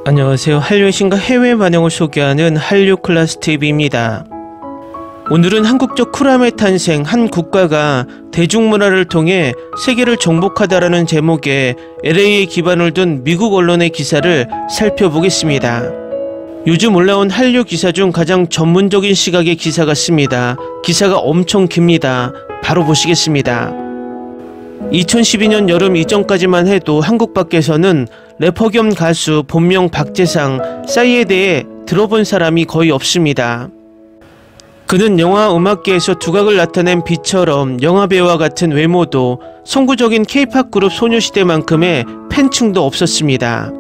안녕하세요. 한류의 신과 해외 반영을 소개하는 한류클래스TV입니다. 오늘은 한국적 쿨함의 탄생, 한 국가가 대중문화를 통해 세계를 정복하다라는 제목의 LA에 기반을 둔 미국 언론의 기사를 살펴보겠습니다. 요즘 올라온 한류 기사 중 가장 전문적인 시각의 기사 같습니다. 기사가 엄청 깁니다. 바로 보시겠습니다. 2012년 여름 이전까지만 해도 한국 밖에서는 래퍼 겸 가수 본명 박재상, 싸이에 대해 들어본 사람이 거의 없습니다. 그는 영화 음악계에서 두각을 나타낸 비처럼 영화배우와 같은 외모도 선구적인 K-POP 그룹 소녀시대만큼의 팬층도 없었습니다.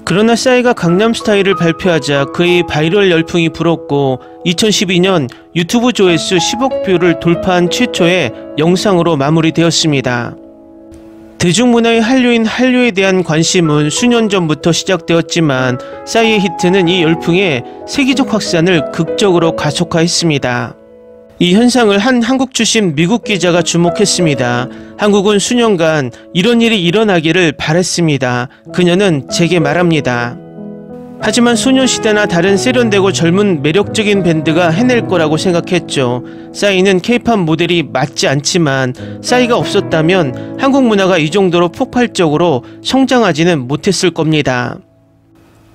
그러나 싸이가 강남스타일을 발표하자 그의 바이럴 열풍이 불었고 2012년 유튜브 조회수 10억 뷰를 돌파한 최초의 영상으로 마무리되었습니다. 대중문화의 한류인 한류에 대한 관심은 수년 전부터 시작되었지만 싸이의 히트는 이 열풍의 세계적 확산을 극적으로 가속화했습니다. 이 현상을 한 한국 출신 미국 기자가 주목했습니다. 한국은 수년간 이런 일이 일어나기를 바랬습니다. 그녀는 제게 말합니다. 하지만 소녀시대나 다른 세련되고 젊은 매력적인 밴드가 해낼 거라고 생각했죠. 싸이는 K-POP 모델이 맞지 않지만 싸이가 없었다면 한국 문화가 이 정도로 폭발적으로 성장하지는 못했을 겁니다.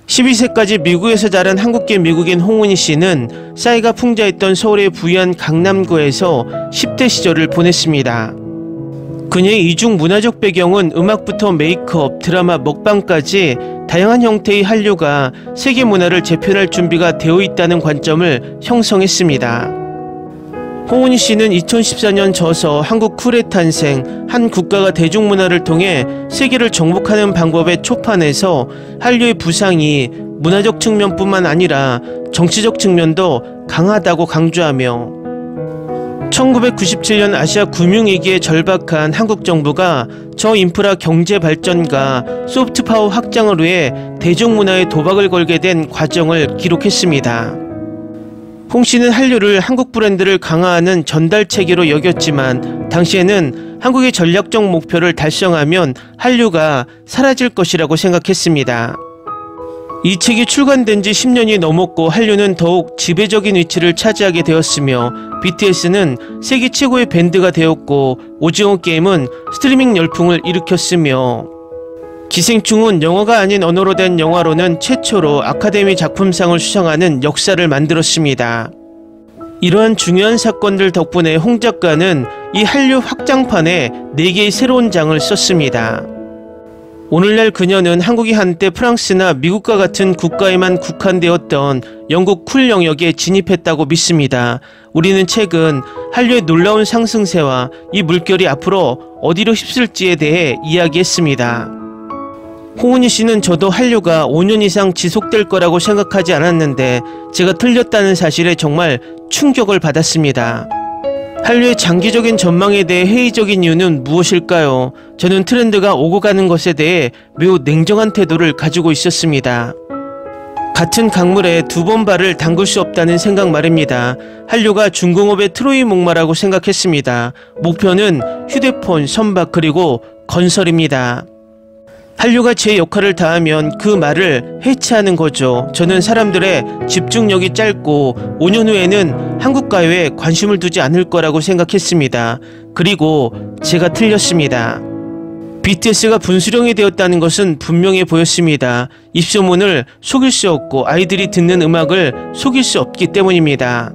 12세까지 미국에서 자란 한국계 미국인 홍은희 씨는 싸이가 풍자했던 서울의 부유한 강남구에서 10대 시절을 보냈습니다. 그녀의 이중 문화적 배경은 음악부터 메이크업, 드라마, 먹방까지 다양한 형태의 한류가 세계 문화를 재편할 준비가 되어 있다는 관점을 형성했습니다. 홍은희 씨는 2014년 저서 한국 쿨의 탄생, 한 국가가 대중문화를 통해 세계를 정복하는 방법의 초판에서 한류의 부상이 문화적 측면뿐만 아니라 정치적 측면도 강하다고 강조하며 1997년 아시아 금융위기에 절박한 한국 정부가 저인프라 경제 발전과 소프트파워 확장을 위해 대중문화에 도박을 걸게 된 과정을 기록했습니다. 홍 씨는 한류를 한국 브랜드를 강화하는 전달체계로 여겼지만 당시에는 한국의 전략적 목표를 달성하면 한류가 사라질 것이라고 생각했습니다. 이 책이 출간된 지 10년이 넘었고 한류는 더욱 지배적인 위치를 차지하게 되었으며 BTS는 세계 최고의 밴드가 되었고 오징어 게임은 스트리밍 열풍을 일으켰으며 기생충은 영어가 아닌 언어로 된 영화로는 최초로 아카데미 작품상을 수상하는 역사를 만들었습니다. 이러한 중요한 사건들 덕분에 홍 작가는 이 한류 확장판에 4개의 새로운 장을 썼습니다. 오늘날 그녀는 한국이 한때 프랑스나 미국과 같은 국가에만 국한되었던 영국 쿨 영역에 진입했다고 믿습니다. 우리는 최근 한류의 놀라운 상승세와 이 물결이 앞으로 어디로 휩쓸지에 대해 이야기했습니다. 홍은희 씨는 저도 한류가 5년 이상 지속될 거라고 생각하지 않았는데 제가 틀렸다는 사실에 정말 충격을 받았습니다. 한류의 장기적인 전망에 대해 회의적인 이유는 무엇일까요? 저는 트렌드가 오고 가는 것에 대해 매우 냉정한 태도를 가지고 있었습니다. 같은 강물에 2번 발을 담글 수 없다는 생각 말입니다. 한류가 중공업의 트로이 목마라고 생각했습니다. 목표는 휴대폰, 선박 그리고 건설입니다. 한류가 제 역할을 다하면 그 말을 해체하는 거죠. 저는 사람들의 집중력이 짧고 5년 후에는 한국 가요에 관심을 두지 않을 거라고 생각했습니다. 그리고 제가 틀렸습니다. BTS가 분수령이 되었다는 것은 분명해 보였습니다. 입소문을 속일 수 없고 아이들이 듣는 음악을 속일 수 없기 때문입니다.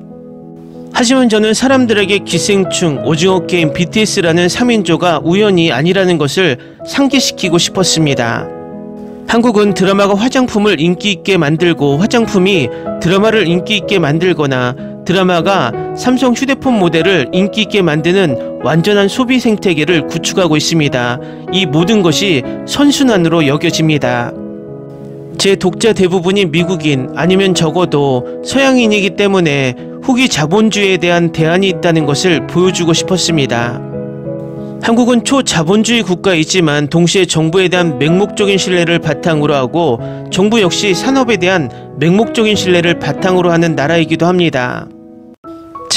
하지만 저는 사람들에게 기생충, 오징어 게임, BTS라는 3인조가 우연이 아니라는 것을 상기시키고 싶었습니다. 한국은 드라마가 화장품을 인기 있게 만들고 화장품이 드라마를 인기 있게 만들거나 드라마가 삼성 휴대폰 모델을 인기 있게 만드는 완전한 소비 생태계를 구축하고 있습니다. 이 모든 것이 선순환으로 여겨집니다. 제 독자 대부분이 미국인 아니면 적어도 서양인이기 때문에 후기 자본주의에 대한 대안이 있다는 것을 보여주고 싶었습니다. 한국은 초자본주의 국가이지만 동시에 정부에 대한 맹목적인 신뢰를 바탕으로 하고 정부 역시 산업에 대한 맹목적인 신뢰를 바탕으로 하는 나라이기도 합니다.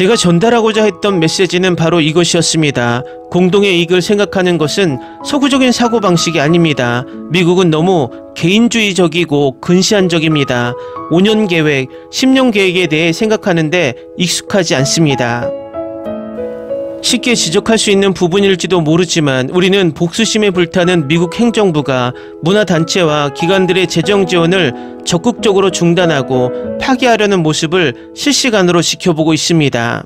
제가 전달하고자 했던 메시지는 바로 이것이었습니다. 공동의 이익을 생각하는 것은 서구적인 사고방식이 아닙니다. 미국은 너무 개인주의적이고 근시안적입니다. 5년 계획, 10년 계획에 대해 생각하는데 익숙하지 않습니다. 쉽게 지적할 수 있는 부분일지도 모르지만 우리는 복수심에 불타는 미국 행정부가 문화단체와 기관들의 재정 지원을 적극적으로 중단하고 파기하려는 모습을 실시간으로 지켜보고 있습니다.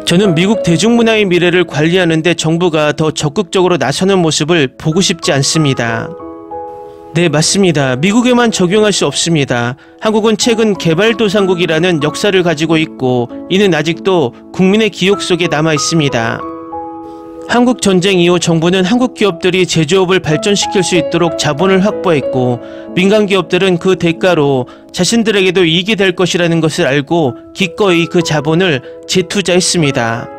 저는 미국 대중문화의 미래를 관리하는데 정부가 더 적극적으로 나서는 모습을 보고 싶지 않습니다. 네, 맞습니다. 미국에만 적용할 수 없습니다. 한국은 최근 개발도상국이라는 역사를 가지고 있고 이는 아직도 국민의 기억 속에 남아 있습니다. 한국 전쟁 이후 정부는 한국 기업들이 제조업을 발전시킬 수 있도록 자본을 확보했고 민간 기업들은 그 대가로 자신들에게도 이익이 될 것이라는 것을 알고 기꺼이 그 자본을 재투자했습니다.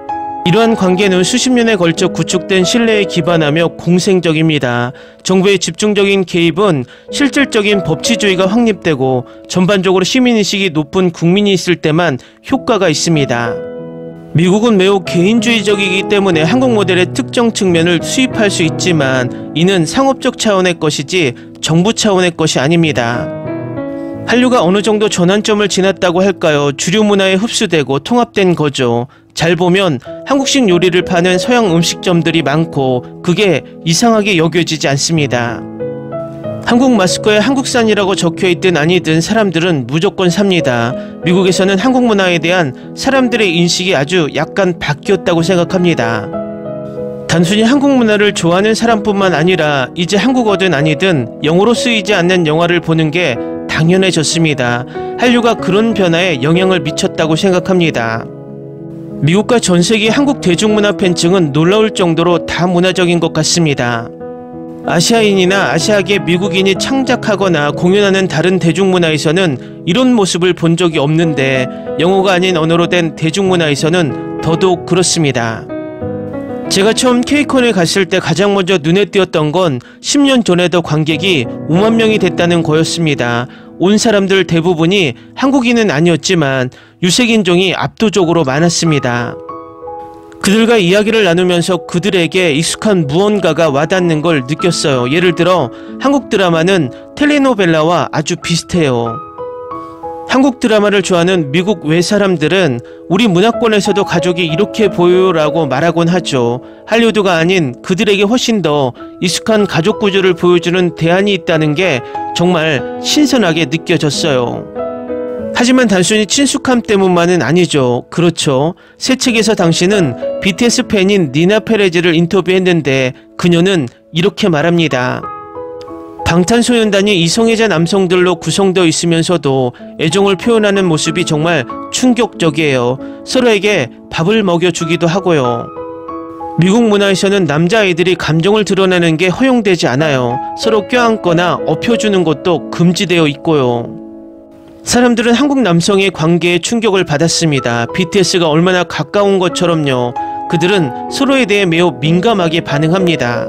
이러한 관계는 수십 년에 걸쳐 구축된 신뢰에 기반하며 공생적입니다. 정부의 집중적인 개입은 실질적인 법치주의가 확립되고 전반적으로 시민의식이 높은 국민이 있을 때만 효과가 있습니다. 미국은 매우 개인주의적이기 때문에 한국 모델의 특정 측면을 수입할 수 있지만 이는 상업적 차원의 것이지 정부 차원의 것이 아닙니다. 한류가 어느 정도 전환점을 지났다고 할까요? 주류 문화에 흡수되고 통합된 거죠. 잘 보면 한국식 요리를 파는 서양 음식점들이 많고 그게 이상하게 여겨지지 않습니다. 한국 마스크에 한국산이라고 적혀있든 아니든 사람들은 무조건 삽니다. 미국에서는 한국 문화에 대한 사람들의 인식이 아주 약간 바뀌었다고 생각합니다. 단순히 한국 문화를 좋아하는 사람뿐만 아니라 이제 한국어든 아니든 영어로 쓰이지 않는 영화를 보는 게 당연해졌습니다. 한류가 그런 변화에 영향을 미쳤다고 생각합니다. 미국과 전 세계 한국 대중문화 팬층은 놀라울 정도로 다문화적인 것 같습니다. 아시아인이나 아시아계 미국인이 창작하거나 공연하는 다른 대중문화에서는 이런 모습을 본 적이 없는데 영어가 아닌 언어로 된 대중문화에서는 더더욱 그렇습니다. 제가 처음 케이콘에 갔을 때 가장 먼저 눈에 띄었던 건 10년 전에도 관객이 5만 명이 됐다는 거였습니다. 온 사람들 대부분이 한국인은 아니었지만 유색인종이 압도적으로 많았습니다. 그들과 이야기를 나누면서 그들에게 익숙한 무언가가 와닿는 걸 느꼈어요. 예를 들어 한국 드라마는 텔레노벨라와 아주 비슷해요. 한국 드라마를 좋아하는 미국 외 사람들은 우리 문화권에서도 가족이 이렇게 보여요라고 말하곤 하죠. 할리우드가 아닌 그들에게 훨씬 더 익숙한 가족 구조를 보여주는 대안이 있다는 게 정말 신선하게 느껴졌어요. 하지만 단순히 친숙함 때문만은 아니죠. 그렇죠. 새 책에서 당신은 BTS 팬인 니나 페레즈를 인터뷰했는데 그녀는 이렇게 말합니다. 방탄소년단이 이성애자 남성들로 구성되어 있으면서도 애정을 표현하는 모습이 정말 충격적이에요. 서로에게 밥을 먹여주기도 하고요. 미국 문화에서는 남자아이들이 감정을 드러내는 게 허용되지 않아요. 서로 껴안거나 엎혀주는 것도 금지되어 있고요. 사람들은 한국 남성의 관계에 충격을 받았습니다. BTS가 얼마나 가까운 것처럼요. 그들은 서로에 대해 매우 민감하게 반응합니다.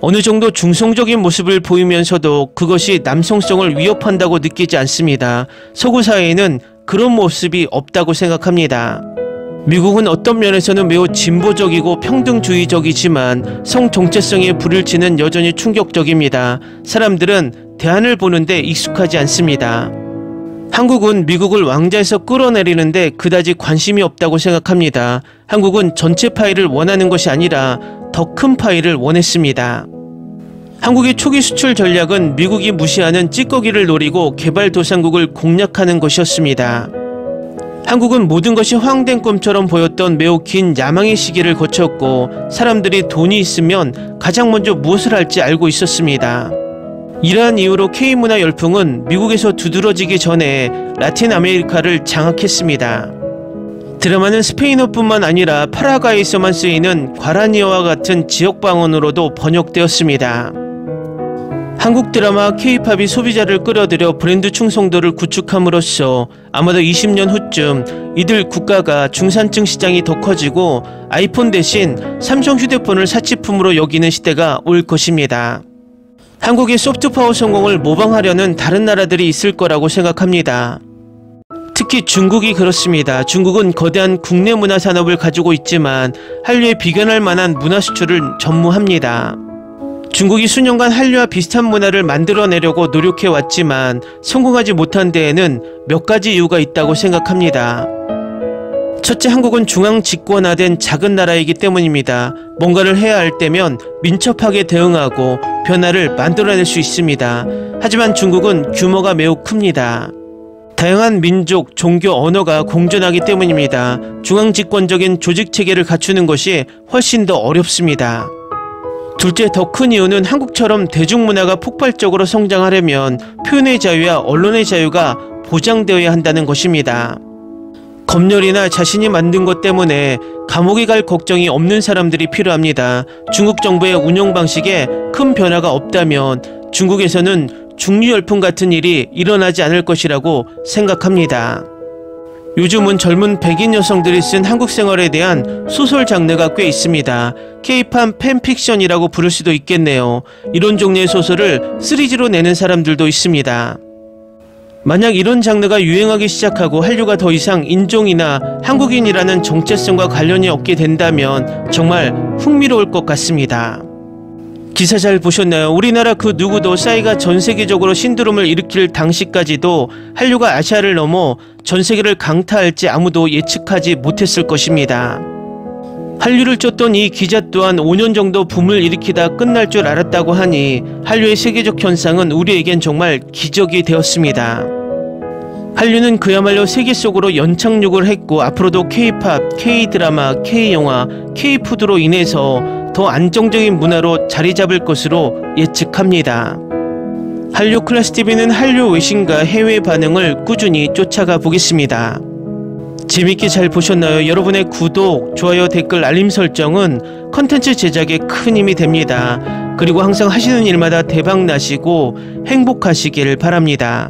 어느 정도 중성적인 모습을 보이면서도 그것이 남성성을 위협한다고 느끼지 않습니다. 서구 사회에는 그런 모습이 없다고 생각합니다. 미국은 어떤 면에서는 매우 진보적이고 평등주의적이지만 성 정체성에 불을 지는 여전히 충격적입니다. 사람들은 대안을 보는데 익숙하지 않습니다. 한국은 미국을 왕좌에서 끌어내리는데 그다지 관심이 없다고 생각합니다. 한국은 전체 파이를 원하는 것이 아니라 더 큰 파이를 원했습니다. 한국의 초기 수출 전략은 미국이 무시하는 찌꺼기를 노리고 개발도상국을 공략하는 것이었습니다. 한국은 모든 것이 허황된 꿈처럼 보였던 매우 긴 야망의 시기를 거쳤고 사람들이 돈이 있으면 가장 먼저 무엇을 할지 알고 있었습니다. 이러한 이유로 K문화 열풍은 미국에서 두드러지기 전에 라틴 아메리카를 장악했습니다. 드라마는 스페인어뿐만 아니라 파라과이에서만 쓰이는 과라니어와 같은 지역 방언으로도 번역되었습니다. 한국 드라마 K-팝이 소비자를 끌어들여 브랜드 충성도를 구축함으로써 아마도 20년 후쯤 이들 국가가 중산층 시장이 더 커지고 아이폰 대신 삼성 휴대폰을 사치품으로 여기는 시대가 올 것입니다. 한국의 소프트파워 성공을 모방하려는 다른 나라들이 있을 거라고 생각합니다. 특히 중국이 그렇습니다. 중국은 거대한 국내 문화 산업을 가지고 있지만 한류에 비견할 만한 문화 수출을 전무합니다. 중국이 수년간 한류와 비슷한 문화를 만들어내려고 노력해왔지만 성공하지 못한 데에는 몇 가지 이유가 있다고 생각합니다. 첫째, 한국은 중앙 집권화된 작은 나라이기 때문입니다. 뭔가를 해야 할 때면 민첩하게 대응하고 변화를 만들어낼 수 있습니다. 하지만 중국은 규모가 매우 큽니다. 다양한 민족, 종교, 언어가 공존하기 때문입니다. 중앙 집권적인 조직 체계를 갖추는 것이 훨씬 더 어렵습니다. 둘째, 더 큰 이유는 한국처럼 대중문화가 폭발적으로 성장하려면 표현의 자유와 언론의 자유가 보장되어야 한다는 것입니다. 검열이나 자신이 만든 것 때문에 감옥에 갈 걱정이 없는 사람들이 필요합니다. 중국 정부의 운영 방식에 큰 변화가 없다면 중국에서는 중류열풍 같은 일이 일어나지 않을 것이라고 생각합니다. 요즘은 젊은 백인 여성들이 쓴 한국 생활에 대한 소설 장르가 꽤 있습니다. K-팝 팬픽션이라고 부를 수도 있겠네요. 이런 종류의 소설을 시리즈로 내는 사람들도 있습니다. 만약 이런 장르가 유행하기 시작하고 한류가 더 이상 인종이나 한국인이라는 정체성과 관련이 없게 된다면 정말 흥미로울 것 같습니다. 기사 잘 보셨나요? 우리나라 그 누구도 싸이가 전 세계적으로 신드롬을 일으킬 당시까지도 한류가 아시아를 넘어 전 세계를 강타할지 아무도 예측하지 못했을 것입니다. 한류를 쫓던 이 기자 또한 5년 정도 붐을 일으키다 끝날 줄 알았다고 하니 한류의 세계적 현상은 우리에겐 정말 기적이 되었습니다. 한류는 그야말로 세계 속으로 연착륙을 했고 앞으로도 K-팝, K-드라마, K-영화, K-푸드로 인해서 더 안정적인 문화로 자리 잡을 것으로 예측합니다. 한류 클래스TV는 한류 외신과 해외 반응을 꾸준히 쫓아가 보겠습니다. 재밌게 잘 보셨나요? 여러분의 구독, 좋아요, 댓글, 알림 설정은 컨텐츠 제작에 큰 힘이 됩니다. 그리고 항상 하시는 일마다 대박 나시고 행복하시길 바랍니다.